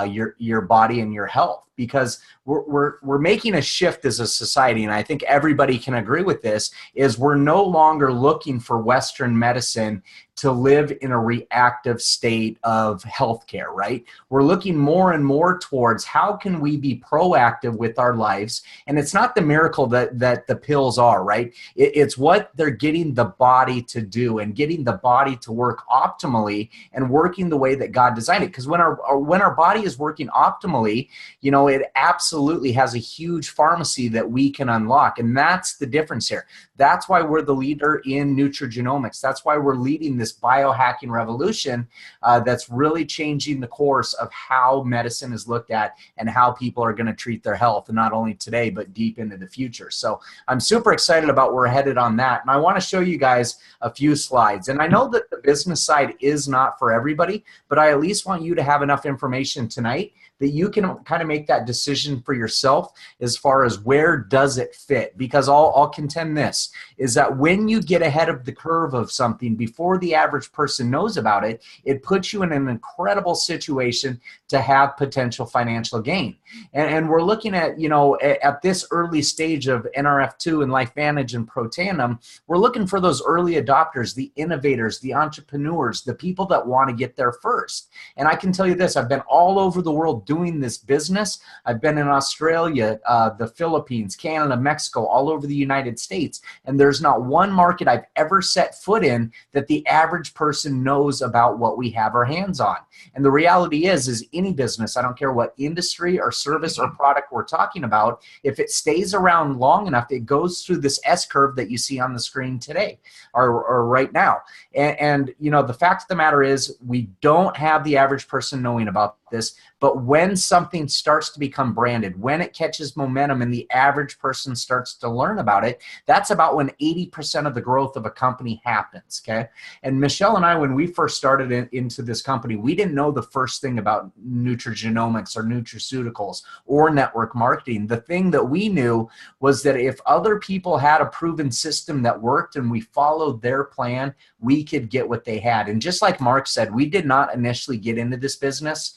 your body and your health, because we're making a shift as a society, and I think everybody can agree with this, is we're no longer looking for Western medicine to live in a reactive state of healthcare, right? We're looking more and more towards how can we be proactive with our lives, and it's not the miracle that the pills are, right? It's what they're getting the body to do and getting the body to work optimally and working the way that God designed it. Because when our body is working optimally, you know, it absolutely has a huge pharmacy that we can unlock, and that's the difference here. That's why we're the leader in nutrigenomics. That's why we're leading this biohacking revolution that's really changing the course of how medicine is looked at and how people are going to treat their health, and not only today, but deep into the future. So I'm super excited about where we're headed on that. And I want to show you guys a few slides. And I know that the business side is not for everybody, but I at least want you to have enough information tonight that you can kind of make that decision for yourself as far as where does it fit. Because I'll contend this, is that when you get ahead of the curve of something before the average person knows about it, it puts you in an incredible situation to have potential financial gain. And we're looking at, you know, at this early stage of NRF2 and LifeVantage and Protandim, we're looking for those early adopters, the innovators, the entrepreneurs, the people that want to get there first. And I can tell you this, I've been all over the world doing this business. I've been in Australia, the Philippines, Canada, Mexico, all over the United States. And there's not one market I've ever set foot in that the average person knows about what we have our hands on. And the reality is any business, I don't care what industry or service or product we're talking about, if it stays around long enough, it goes through this S-curve that you see on the screen today or right now. And you know, the fact of the matter is we don't have the average person knowing about this, but when something starts to become branded, when it catches momentum and the average person starts to learn about it, that's about when 80% of the growth of a company happens, okay? And Michelle and I, when we first started into this company, we didn't know the first thing about nutrigenomics or nutraceuticals or network marketing. The thing that we knew was that if other people had a proven system that worked and we followed their plan, we could get what they had. And just like Mark said, we did not initially get into this business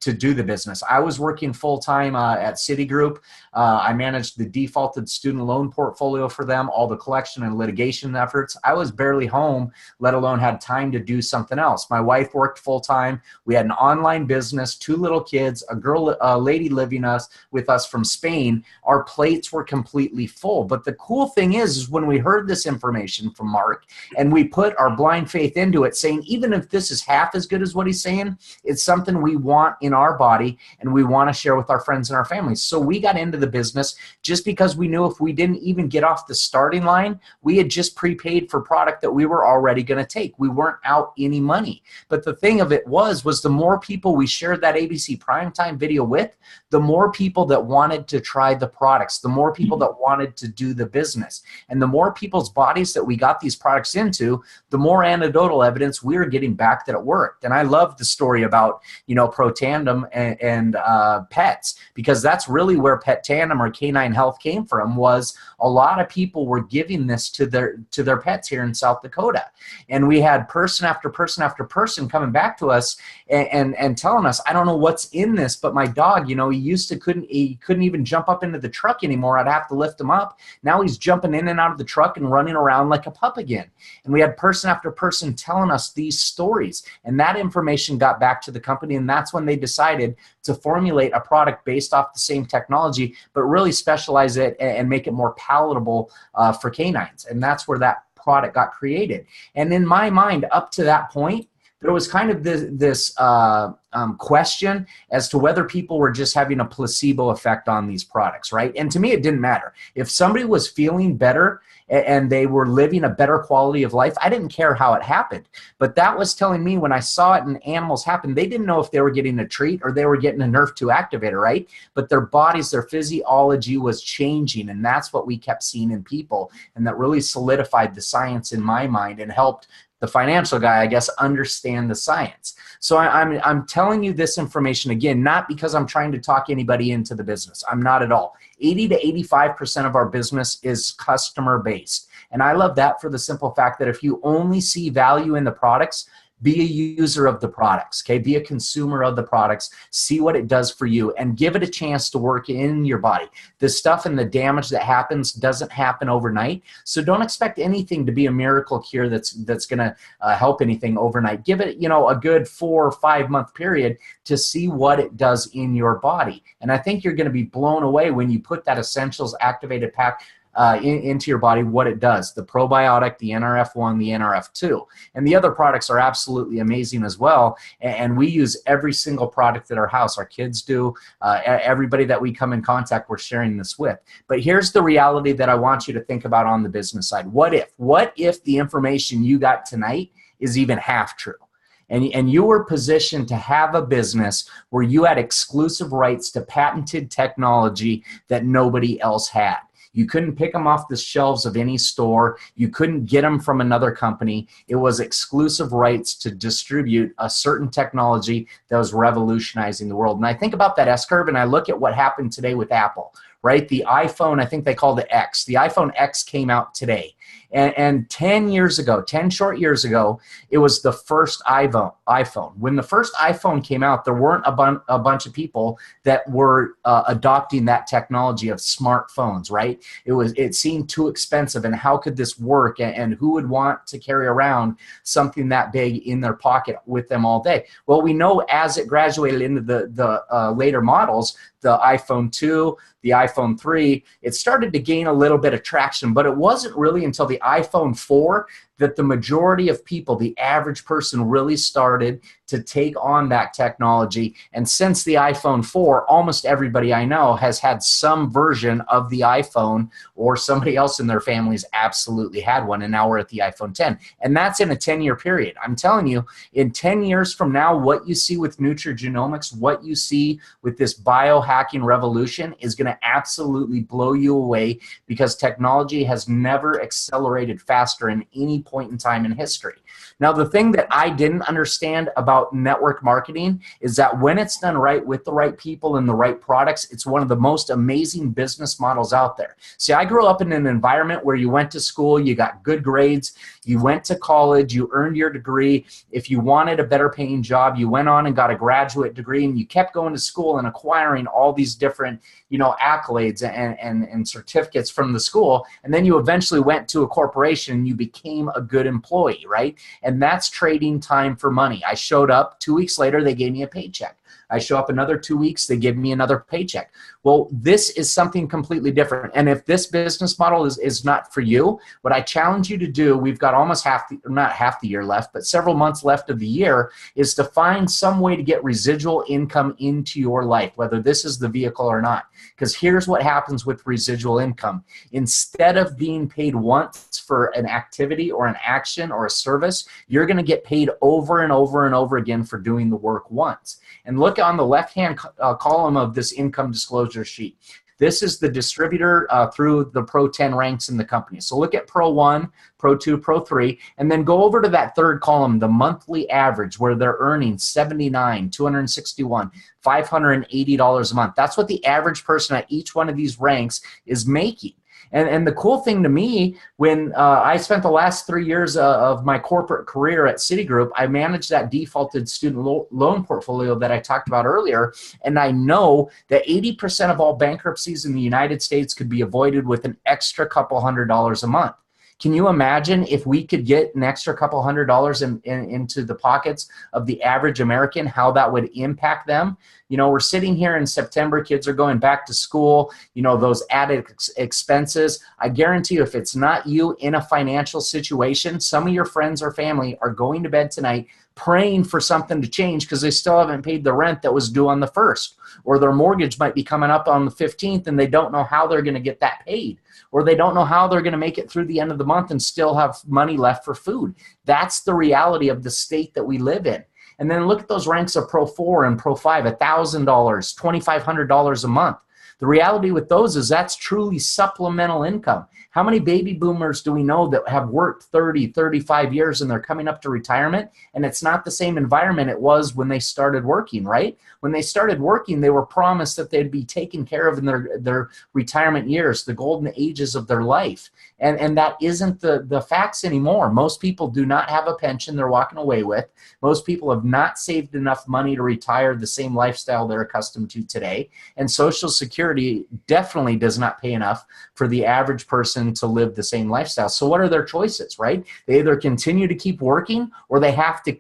to do the business. I was working full-time at Citigroup. I managed the defaulted student loan portfolio for them, all the collection and litigation efforts. I was barely home, let alone had time to do something else. My wife worked full-time. We had an online business, 2 little kids, a lady living with us from Spain. Our plates were completely full. But the cool thing is when we heard this information from Mark and we put our blind faith into it, saying, even if this is half as good as what he's saying, it's something we want in our body and we want to share with our friends and our families. So we got into the business just because we knew if we didn't even get off the starting line, we had just prepaid for product that we were already going to take. We weren't out any money. But the thing of it was the more people we shared that ABC primetime video with, the more people that wanted to try the products, the more people that wanted to do the business. And the more people's bodies that we got these products into, the more anecdotal evidence we were getting back that it worked. And I love the story about, you know, Protandim and pets, because that's really where Pet Tandem or Canine Health came from. Was a lot of people were giving this to their pets here in South Dakota, and we had person after person after person coming back to us and telling us, I don't know what's in this, but my dog, you know, he couldn't even jump up into the truck anymore. I'd have to lift him up. Now he's jumping in and out of the truck and running around like a pup again. And we had person after person telling us these stories, and that information got back to the company, and that's when they decided to formulate a product based off the same technology, but really specialize it and make it more palatable for canines. And that's where that product got created. And in my mind, up to that point, there was kind of this question as to whether people were just having a placebo effect on these products, right? And to me, it didn't matter. If somebody was feeling better and they were living a better quality of life, I didn't care how it happened. But that was telling me when I saw it in animals happen, they didn't know if they were getting a treat or they were getting a Nerf2 activator, right? But their bodies, their physiology was changing, and that's what we kept seeing in people. And that really solidified the science in my mind and helped the financial guy, I guess, understand the science. So I'm telling you this information, again, not because I'm trying to talk anybody into the business. I'm not at all. 80 to 85% of our business is customer-based. And I love that for the simple fact that if you only see value in the products, be a user of the products, okay? Be a consumer of the products, see what it does for you, and give it a chance to work in your body. The stuff and the damage that happens doesn't happen overnight, so don't expect anything to be a miracle cure that's gonna help anything overnight. Give it, you know, a good 4 or 5 month period to see what it does in your body. And I think you're gonna be blown away when you put that Essentials Activated Pack into your body, what it does. The probiotic, the NRF1, the NRF2. And the other products are absolutely amazing as well. And we use every single product at our house. Our kids do. Everybody that we come in contact, we're sharing this with. But here's the reality that I want you to think about on the business side. What if the information you got tonight is even half true? And you were positioned to have a business where you had exclusive rights to patented technology that nobody else had. You couldn't pick them off the shelves of any store. You couldn't get them from another company. It was exclusive rights to distribute a certain technology that was revolutionizing the world. And I think about that S-curve, and I look at what happened today with Apple, right? The iPhone, I think they called it X. The iPhone X came out today. And 10 years ago, 10 short years ago, it was the first iPhone. When the first iPhone came out, there weren't a bunch of people that were adopting that technology of smartphones, right? It seemed too expensive, and how could this work? And who would want to carry around something that big in their pocket with them all day? Well, we know as it graduated into the later models, the iPhone 2, the iPhone 3, it started to gain a little bit of traction, but it wasn't really until the iPhone 4 that the majority of people, the average person, really started to take on that technology. And since the iPhone 4, almost everybody I know has had some version of the iPhone, or somebody else in their families absolutely had one, and now we're at the iPhone 10. And that's in a 10-year period. I'm telling you, in 10 years from now, what you see with nutrigenomics, what you see with this biohacking revolution is going to absolutely blow you away, because technology has never accelerated faster in any point in time in history. Now, the thing that I didn't understand about network marketing is that when it's done right with the right people and the right products, it's one of the most amazing business models out there. See, I grew up in an environment where you went to school, you got good grades, you went to college, you earned your degree. If you wanted a better paying job, you went on and got a graduate degree, and you kept going to school and acquiring all these different, you know, accolades and certificates from the school. And then you eventually went to a corporation and you became a good employee, right? And that's trading time for money. I showed up 2 weeks later, they gave me a paycheck. I show up another 2 weeks, they give me another paycheck. Well, this is something completely different. And if this business model is not for you, what I challenge you to do, we've got almost not half the year left, but several months left of the year, is to find some way to get residual income into your life, whether this is the vehicle or not. Because here's what happens with residual income. Instead of being paid once for an activity or an action or a service, you're going to get paid over and over and over again for doing the work once. And look on the left-hand column of this income disclosure sheet. This is the distributor through the Pro 10 ranks in the company. So look at Pro 1, Pro 2, Pro 3, and then go over to that third column, the monthly average, where they're earning $79, $261, $580 a month. That's what the average person at each one of these ranks is making. And the cool thing to me, when I spent the last 3 years of my corporate career at Citigroup, I managed that defaulted student loan portfolio that I talked about earlier, and I know that 80% of all bankruptcies in the United States could be avoided with an extra couple $100s a month. Can you imagine if we could get an extra couple $100s into the pockets of the average American, how that would impact them? You know, we're sitting here in September, kids are going back to school, you know, those added expenses. I guarantee you, if it's not you in a financial situation, some of your friends or family are going to bed tonight praying for something to change because they still haven't paid the rent that was due on the 1st. Or their mortgage might be coming up on the 15th and they don't know how they're going to get that paid. Or they don't know how they're going to make it through the end of the month and still have money left for food. That's the reality of the state that we live in. And then look at those ranks of Pro 4 and Pro 5, $1,000, $2,500 a month. The reality with those is that's truly supplemental income. How many baby boomers do we know that have worked 30, 35 years and they're coming up to retirement, and it's not the same environment it was when they started working, right? When they started working, they were promised that they'd be taken care of in their retirement years, the golden ages of their life. And that isn't the facts anymore. Most people do not have a pension they're walking away with. Most people have not saved enough money to retire the same lifestyle they're accustomed to today. And Social Security definitely does not pay enough for the average person to live the same lifestyle. So what are their choices, right? They either continue to keep working, or they have to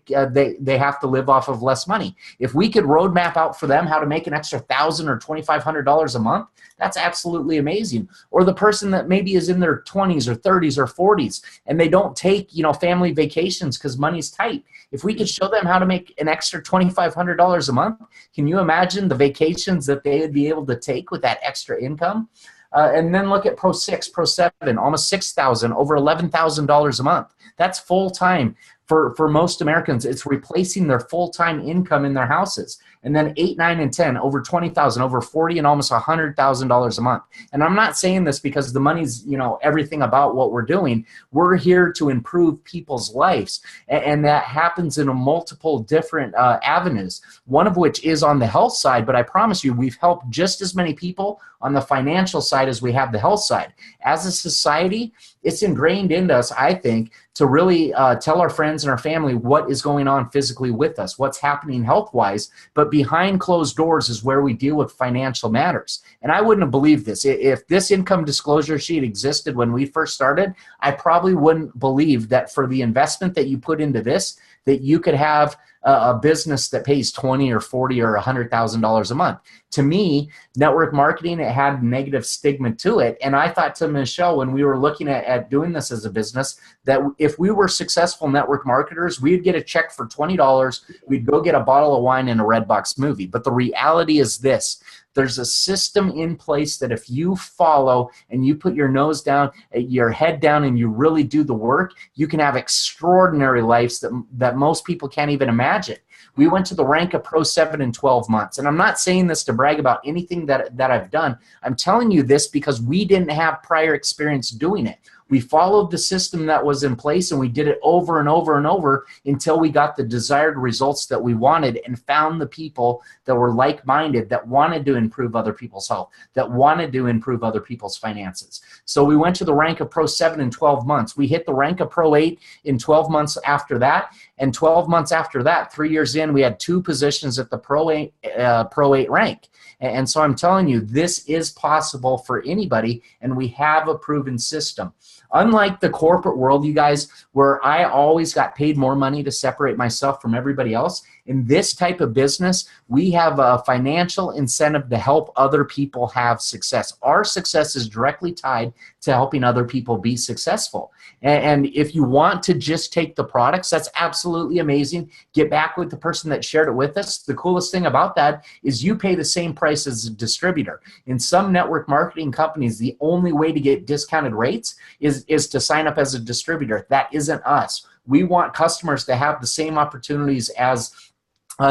they have to live off of less money. If we could roadmap out for them how to make an extra $1,000 or $2,500 a month, that's absolutely amazing. Or the person that maybe is in their 20s or 30s or 40s and they don't take, family vacations because money's tight. If we could show them how to make an extra $2,500 a month, can you imagine the vacations that they would be able to take with that extra income? And then look at Pro 6, Pro 7, almost $6,000, over $11,000 a month. That's full time. For most Americans, it's replacing their full-time income in their houses. And then 8, 9, and 10, over $20,000, over $40,000, and almost $100,000 a month. And I'm not saying this because the money's, everything about what we're doing. We're here to improve people's lives. And that happens in a multiple different avenues, one of which is on the health side. But I promise you, we've helped just as many people on the financial side as we have the health side. As a society, it's ingrained into us, I think, to really tell our friends and our family what is going on physically with us, what's happening health-wise. But behind closed doors is where we deal with financial matters. And I wouldn't have believed this. If this income disclosure sheet existed when we first started, I probably wouldn't believe that for the investment that you put into this, that you could have a business that pays $20,000 or $40,000 or $100,000 a month. To me, network marketing, it had negative stigma to it. And I thought to Michelle, when we were looking at doing this as a business, that if we were successful network marketers, we'd get a check for $20. We'd go get a bottle of wine and a Redbox movie. But the reality is this. There's a system in place that if you follow and you put your nose down, your head down, and you really do the work, you can have extraordinary lives that most people can't even imagine. We went to the rank of Pro 7 in 12 months. And I'm not saying this to brag about anything that I've done. I'm telling you this because we didn't have prior experience doing it. We followed the system that was in place, and we did it over and over and over until we got the desired results that we wanted and found the people that were like-minded, that wanted to improve other people's health, that wanted to improve other people's finances. So we went to the rank of Pro 7 in 12 months. We hit the rank of Pro 8 in 12 months after that. And 12 months after that, 3 years in, we had 2 positions at the Pro 8 rank. And so I'm telling you, this is possible for anybody, and we have a proven system. Unlike the corporate world, you guys, where I always got paid more money to separate myself from everybody else, in this type of business, we have a financial incentive to help other people have success. Our success is directly tied to helping other people be successful. And if you want to just take the products, that's absolutely amazing. Get back with the person that shared it with us. The coolest thing about that is you pay the same price as a distributor. In some network marketing companies, the only way to get discounted rates is to sign up as a distributor. That isn't us. We want customers to have the same opportunities as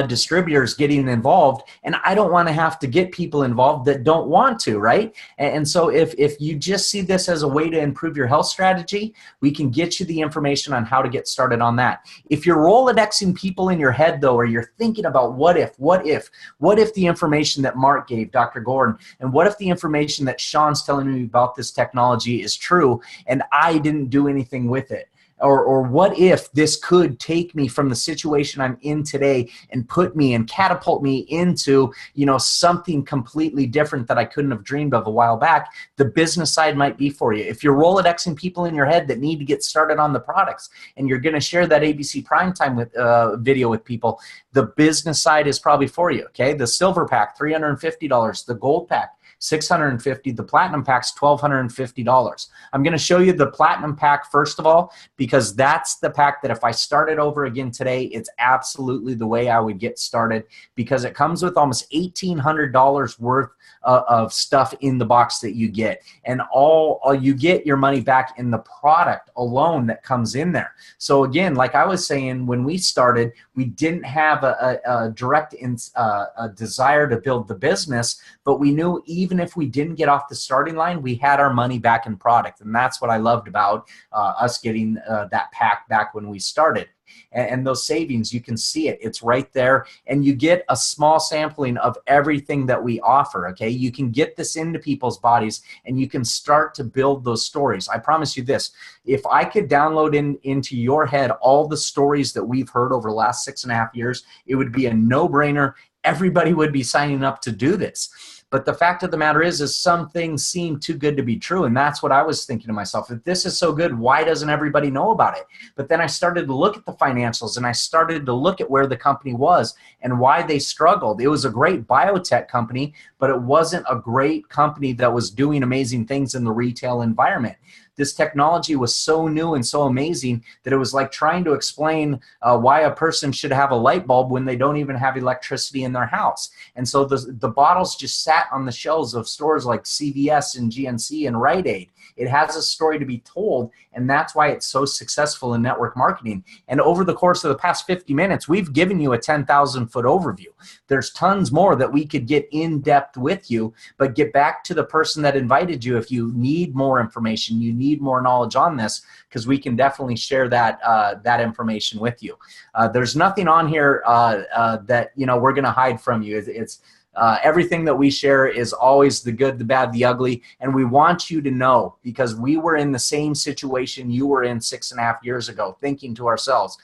distributors getting involved, and I don't want to have to get people involved that don't want to, right? And so if you just see this as a way to improve your health strategy, we can get you the information on how to get started on that. If you're Rolodexing people in your head, though, or you're thinking about what if the information that Mark gave, Dr. Gordon, and what if the information that Sean's telling me about this technology is true and I didn't do anything with it? Or what if this could take me from the situation I'm in today and put me and catapult me into, something completely different that I couldn't have dreamed of a while back? The business side might be for you. If you're Rolodexing people in your head that need to get started on the products and you're going to share that ABC Primetime video with people, the business side is probably for you, okay? The silver pack, $350. The gold pack, $650. The platinum pack's $1,250. I'm going to show you the platinum pack first of all, because that's the pack that if I started over again today, it's absolutely the way I would get started, because it comes with almost $1,800 worth of stuff in the box that you get, and all you get your money back in the product alone that comes in there. So again, like I was saying, when we started, we didn't have a direct desire to build the business, but we knew even even if we didn't get off the starting line, we had our money back in product. And that's what I loved about us getting that pack back when we started. And those savings, you can see it. It's right there. And you get a small sampling of everything that we offer, okay? You can get this into people's bodies and you can start to build those stories. I promise you this, if I could download into your head all the stories that we've heard over the last 6.5 years, it would be a no-brainer. Everybody would be signing up to do this. But the fact of the matter is some things seem too good to be true. And that's what I was thinking to myself. If this is so good, why doesn't everybody know about it? But then I started to look at the financials and I started to look at where the company was and why they struggled. It was a great biotech company, but it wasn't a great company that was doing amazing things in the retail environment. This technology was so new and so amazing that it was like trying to explain why a person should have a light bulb when they don't even have electricity in their house. And so the bottles just sat on the shelves of stores like CVS and GNC and Rite Aid. It has a story to be told, and that's why it's so successful in network marketing. And over the course of the past 50 minutes, we've given you a 10,000-foot overview. There's tons more that we could get in depth with you, but get back to the person that invited you if you need more information, you need more knowledge on this, because we can definitely share that that information with you. There's nothing on here that we're going to hide from you. It's everything that we share is always the good, the bad, the ugly, and we want you to know, because we were in the same situation you were in 6.5 years ago, thinking to ourselves,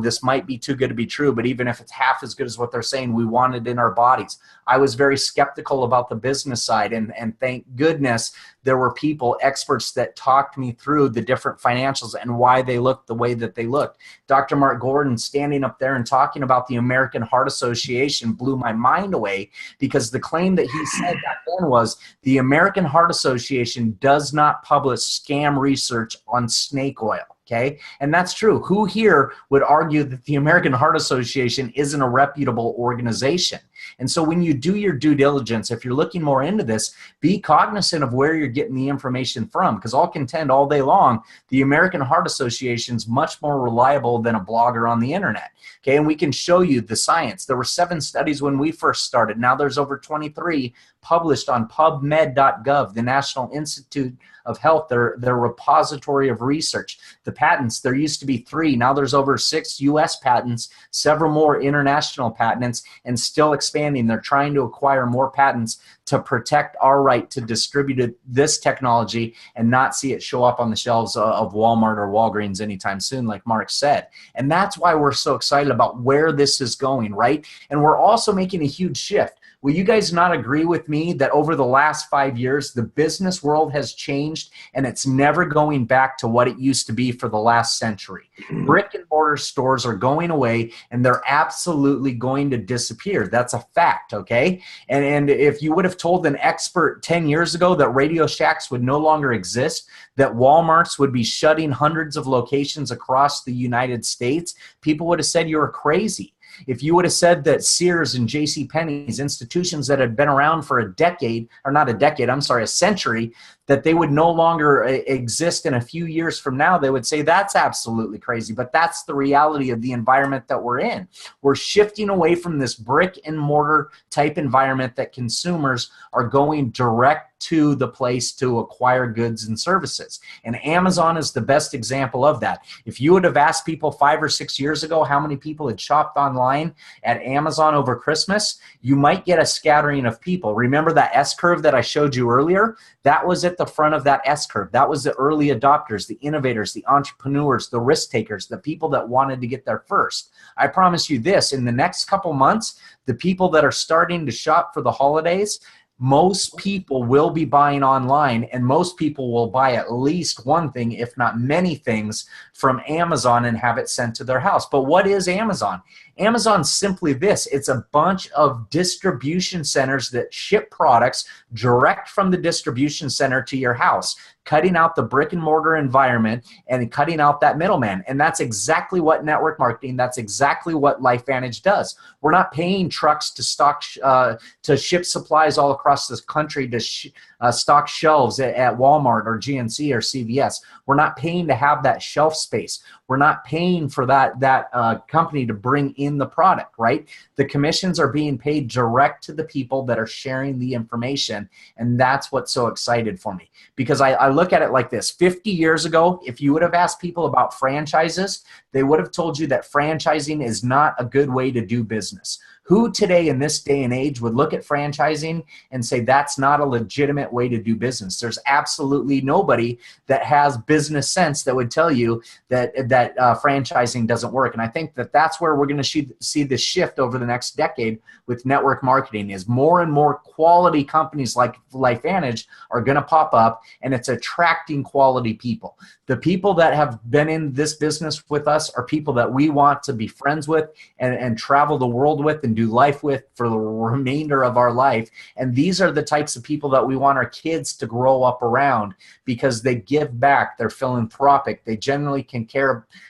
this might be too good to be true, but even if it's half as good as what they're saying, we want it in our bodies. I was very skeptical about the business side, and thank goodness there were people, experts, that talked me through the different financials and why they looked the way that they looked. Dr. Mark Gordon standing up there and talking about the American Heart Association blew my mind away, because the claim that he said back then was the American Heart Association does not publish scam research on snake oil. Okay, and that's true. Who here would argue that the American Heart Association isn't a reputable organization? And so when you do your due diligence, if you're looking more into this, be cognizant of where you're getting the information from, because I'll contend all day long, the American Heart Association is much more reliable than a blogger on the internet. Okay, and we can show you the science. There were 7 studies when we first started. Now there's over 23 published on PubMed.gov, the National Institute of Health, their repository of research. The patents, there used to be 3. Now there's over 6 U.S. patents, several more international patents, and still expanding. They're trying to acquire more patents to protect our right to distribute this technology and not see it show up on the shelves of Walmart or Walgreens anytime soon, like Mark said. And that's why we're so excited about where this is going, right? And we're also making a huge shift. Will you guys not agree with me that over the last 5 years, the business world has changed and it's never going back to what it used to be for the last century? Brick and mortar stores are going away and they're absolutely going to disappear. That's a fact, okay? And if you would have told an expert 10 years ago that Radio Shacks would no longer exist, that Walmarts would be shutting hundreds of locations across the United States, people would have said you were crazy. If you would have said that Sears and JCPenney's, institutions that had been around for a decade, or not a decade, I'm sorry, a century, that they would no longer exist in a few years from now, they would say that's absolutely crazy. But that's the reality of the environment that we're in. We're shifting away from this brick and mortar type environment that consumers are going direct to the place to acquire goods and services. And Amazon is the best example of that. If you would have asked people 5 or 6 years ago how many people had shopped online at Amazon over Christmas, you might get a scattering of people. Remember that S-curve that I showed you earlier? That was at the front of that S-curve. That was the early adopters, the innovators, the entrepreneurs, the risk takers, the people that wanted to get there first. I promise you this, in the next couple months, the people that are starting to shop for the holidays, most people will be buying online, and most people will buy at least one thing, if not many things, from Amazon and have it sent to their house. But what is Amazon? Amazon's simply this. It's a bunch of distribution centers that ship products direct from the distribution center to your house, cutting out the brick and mortar environment and cutting out that middleman. And that's exactly what network marketing, that's exactly what LifeVantage does. We're not paying trucks to stock, to ship supplies all across across this country to stock shelves at Walmart or GNC or CVS. We're not paying to have that shelf space. We're not paying for that company to bring in the product, right? The commissions are being paid direct to the people that are sharing the information, and that's what's so excited for me. Because I look at it like this: 50 years ago, if you would have asked people about franchises, they would have told you that franchising is not a good way to do business. Who today in this day and age would look at franchising and say that's not a legitimate way to do business? There's absolutely nobody that has business sense that would tell you that franchising doesn't work. And I think that that's where we're going to see this shift over the next decade with network marketing, is more and more quality companies like LifeVantage are going to pop up, and it's attracting quality people. The people that have been in this business with us are people that we want to be friends with and travel the world with and do life with for the remainder of our life. And these are the types of people that we want our kids to grow up around, because they give back, they're philanthropic, they generally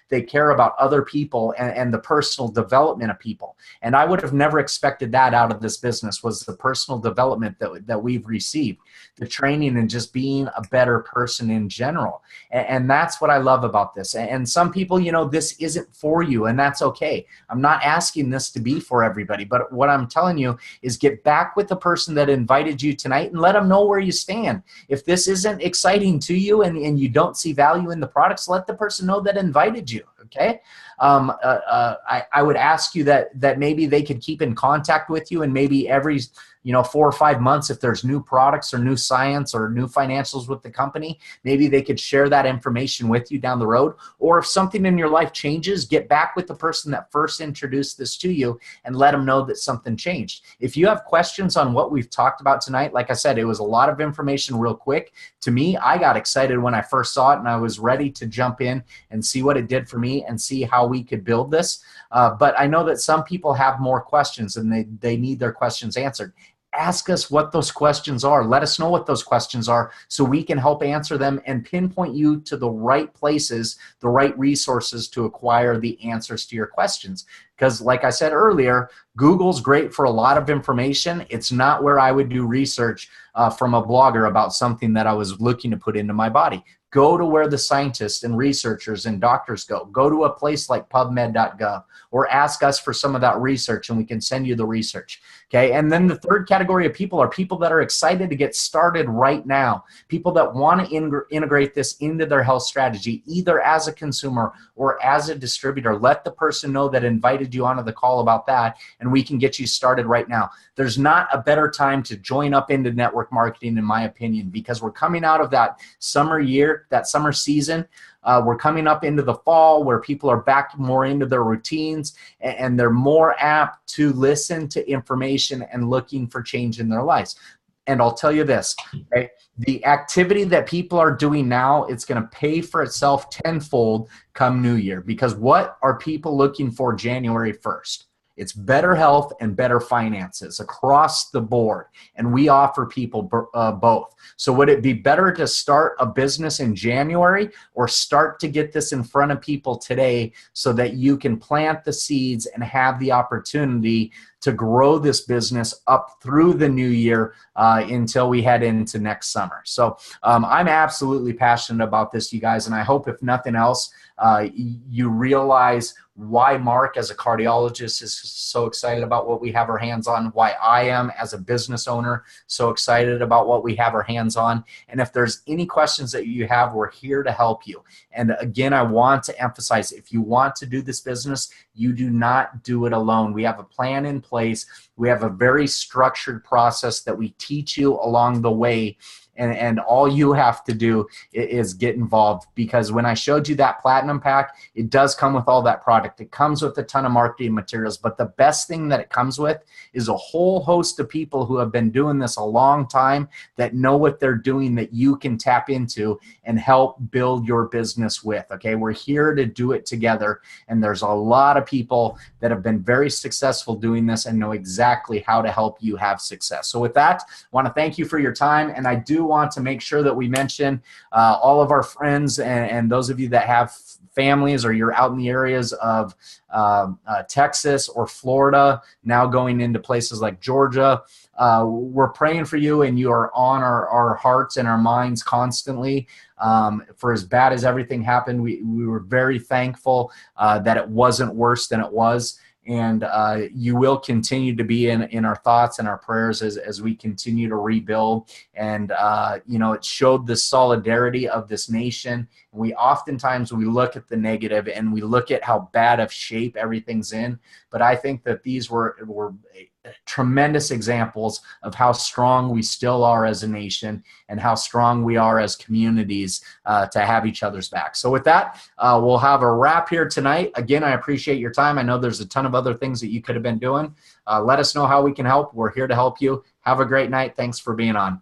they care about other people and the personal development of people. And I would have never expected that out of this business, was the personal development that we've received, the training, and just being a better person in general. And that's what I love about this. And some people, this isn't for you, and that's okay. I'm not asking this to be for everybody, but what I'm telling you is get back with the person that invited you tonight and let them know where you stand. If this isn't exciting to you and you don't see value in the products, let the person know that invited you. Okay. I would ask you that maybe they could keep in contact with you, and maybe every 4 or 5 months, if there's new products or new science or new financials with the company, maybe they could share that information with you down the road. Or if something in your life changes, get back with the person that first introduced this to you and let them know that something changed. If you have questions on what we've talked about tonight, like I said, it was a lot of information real quick. To me, I got excited when I first saw it, and I was ready to jump in and see what it did for me and see how we could build this. But I know that some people have more questions, and they need their questions answered. Ask us what those questions are. Let us know what those questions are so we can help answer them and pinpoint you to the right places, the right resources to acquire the answers to your questions. Because like I said earlier, Google's great for a lot of information. It's not where I would do research from a blogger about something that I was looking to put into my body. Go to where the scientists and researchers and doctors go. Go to a place like PubMed.gov, or ask us for some of that research and we can send you the research. Okay. And then the third category of people are people that are excited to get started right now. People that want to integrate this into their health strategy, either as a consumer or as a distributor. Let the person know that invited you onto the call about that, and we can get you started right now. There's not a better time to join up into network marketing, in my opinion, because we're coming out of that summer year, that summer season. We're coming up into the fall where people are back more into their routines, and they're more apt to listen to information and looking for change in their lives. And I'll tell you this, okay? The activity that people are doing now, it's going to pay for itself tenfold come New Year, because what are people looking for January 1st? It's better health and better finances across the board, and we offer people both. So would it be better to start a business in January, or start to get this in front of people today so that you can plant the seeds and have the opportunity to grow this business up through the new year until we head into next summer? So I'm absolutely passionate about this, you guys, and I hope, if nothing else, you realize why Mark as a cardiologist is so excited about what we have our hands on, why I am as a business owner so excited about what we have our hands on. And if there's any questions that you have, we're here to help you. And again, I want to emphasize, if you want to do this business, you do not do it alone. We have a plan in place. We have a very structured process that we teach you along the way. And all you have to do is get involved, because when I showed you that Platinum Pack, it does come with all that product. It comes with a ton of marketing materials, but the best thing that it comes with is a whole host of people who have been doing this a long time, that know what they're doing, that you can tap into and help build your business with. Okay, we're here to do it together, and there's a lot of people that have been very successful doing this and know exactly how to help you have success. So with that, I want to thank you for your time, and I do want to make sure that we mention all of our friends and those of you that have families, or you're out in the areas of Texas or Florida, now going into places like Georgia, we're praying for you, and you are on our hearts and our minds constantly. For as bad as everything happened, we were very thankful that it wasn't worse than it was. And you will continue to be in our thoughts and our prayers as we continue to rebuild. And, it showed the solidarity of this nation. We oftentimes, we look at the negative and we look at how bad of shape everything's in. But I think that these were tremendous examples of how strong we still are as a nation and how strong we are as communities to have each other's back. So with that, we'll have a wrap here tonight. Again, I appreciate your time. I know there's a ton of other things that you could have been doing. Let us know how we can help. We're here to help you. Have a great night. Thanks for being on.